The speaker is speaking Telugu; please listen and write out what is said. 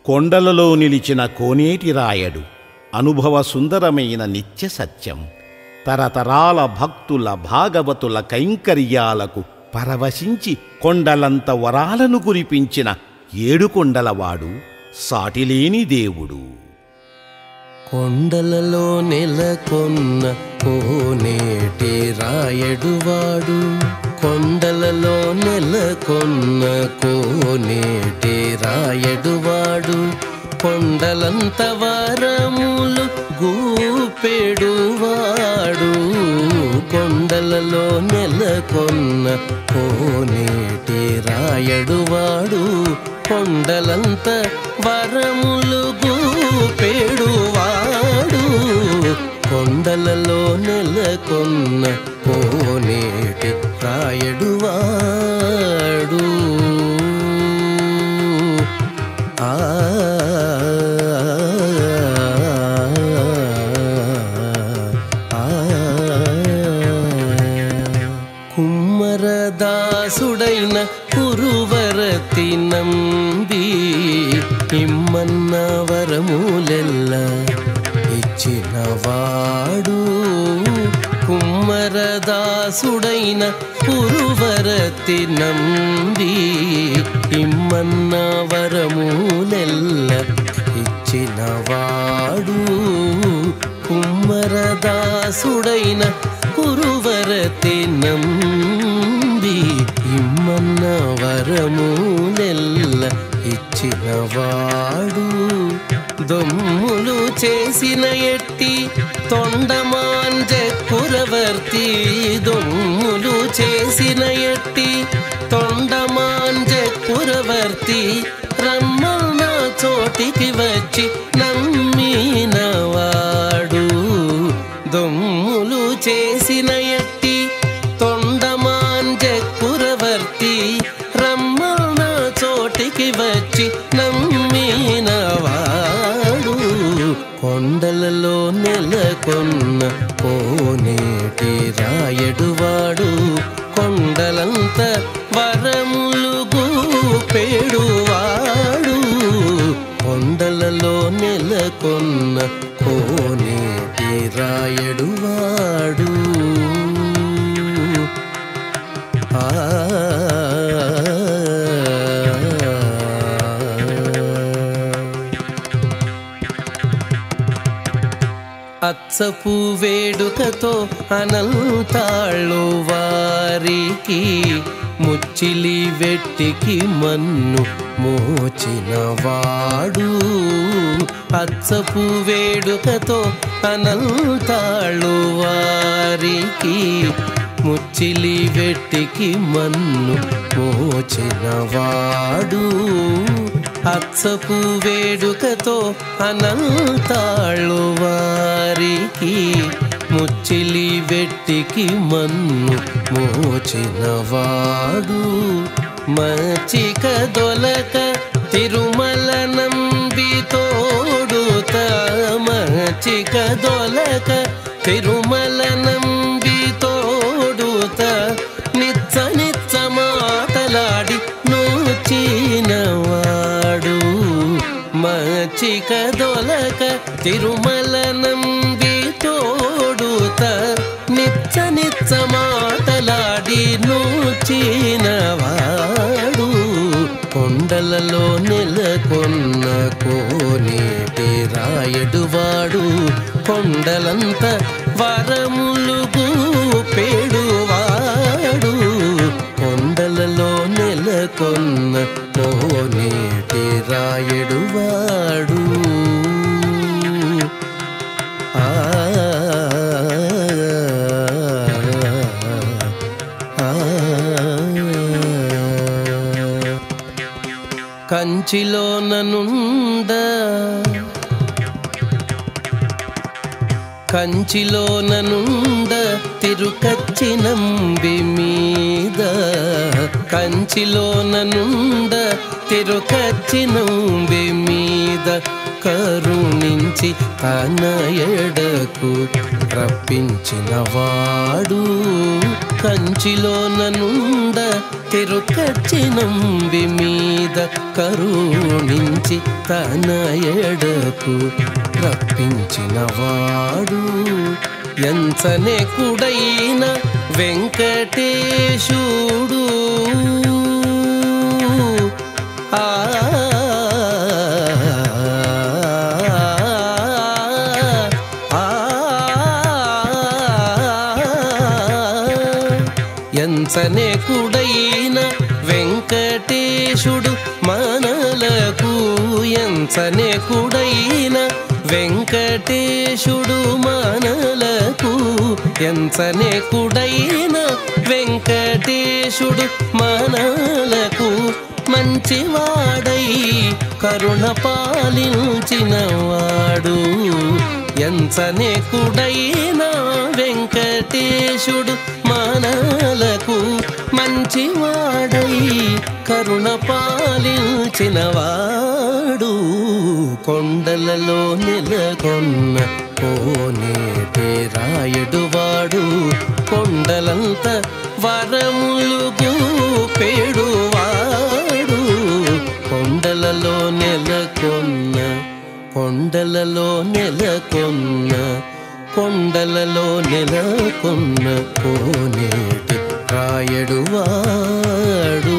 కొండలలో నిలిచిన కోనేటి రాయడు అనుభవ సుందరమైన నిత్య సత్యం. తరతరాల భక్తుల భాగవతుల కైంకర్యాలకు పరవశించి కొండలంత వరాలను కురిపించిన ఏడుకొండలవాడు సాటిలేని దేవుడు. కొండలలో నెలకొన్న కోనేటి రాయడువాడు, కొండలలో నెలకొన్న కోనేటి రాయడువాడు, కొండలంత వరములు గూపెడువాడు. కొండలలో నెలకొన్న కోనేటి రాయడువాడు, కొండలంత వరములు గూపెడువాడు. కొండలలో నెలకొన్న కోనేటి రాయడువాడు. కుమ్మరదాసుడైన కురువరతి నంబి ఇమ్మన్న వరములెల్ల ఇచ్చినవాడు. కుమ్మరదాసుడైన కురువరతి నంబి ఇమ్మన్న వరములెల్ల ఇచ్చినవాడు. కుమ్మరదాసుడైన కురువరతి నంబి ఇమ్మన్న వరములెల్ల ఇచ్చినవాడు. దొమ్ములు చేసిన ఎట్టి తొండమాంజ కురవర్తి, దొమ్ములు చేసిన ఎట్టి తొండమాంజ కురవర్తి, రమ్మన్న చోటికి వచ్చి నమ్మినవాడు. దొమ్ములు చేసిన ఎట్టి తొండమాంజ కురవర్తి, రమ్మన్న చోటికి వచ్చి నమ్మినవాడు. కొండలలో నెలకొన్న కోనేటి రాయడువాడు, కొండలంత వరములు గూపెడువాడు. కొండలలో నెలకొన్న కోనేటి రాయడువాడు. అచ్చపు వేడుకతో అనంతాళ్ళు వారికి, ముచ్చిలి వెట్టికి మన్ను మోచినవాడు. అచ్చపు వేడుకతో అనంతాళ్ళు వారికి, ముచ్చిలి వెట్టికి మన్ను మోచినవాడు. అచ్చపు వేడుకతో అనంతాళ్ళు వారికి, ముచ్చిలి వెట్టికి మన్ను మోచినవాడు. మచ్చిక దొలక తిరుమల నంబి తోడుత, మచ్చిక దొలక తిరుమల నంబి తోడుత, నిత్య నిత్య మాటలాడి నోచినవాడు. మచ్చిక దొలక తిరుమల నంబి తోడుత, నిత్య నిత్య మాటలాడి నోచినవాడు. కొండలలో నెలకొన్న కోనేటి రాయడువాడు, కొండలంత వరములు గూపెడువాడు. కొండలలో నెలకొన్న కోనేటి రాయడువాడు. కంచిలోననుండ కంచిలోననుండ తిరుకచ్చి నంబి మీద, కంచిలోననుండ తిరుకచ్చి నంబి మీద, కరుణించి తన ఎడకు రప్పించినవాడు. కంచిలోననుండ తిరుకచ్చినంబి మీద కరుణించి తన ఎడకు రప్పించినవాడు ఎంచనే కుడైన వెంకటేశుడు. ఆ ఎంచనే కుడైన వెంకటేశుడు మనలకు ఎంచనే కుడైన వెంకటేశుడు మనలకు ఎంచనే కుడైన వెంకటేశుడు మనలకు మంచివాడై కరుణ పాలించినవాడు ఎంచనే కుడైన వెంకటేశుడు మనలకు మంచివాడై కరుణ పాలించినవాడు. కొండలలో నెలకొన్న కోనేటి రాయుడువాడు కొండలంత వరములు గూపెడువాడు. కొండలలో నెలకొన్న కొండలలో నెలకొన్న కోనేటి రాయుడువాడు.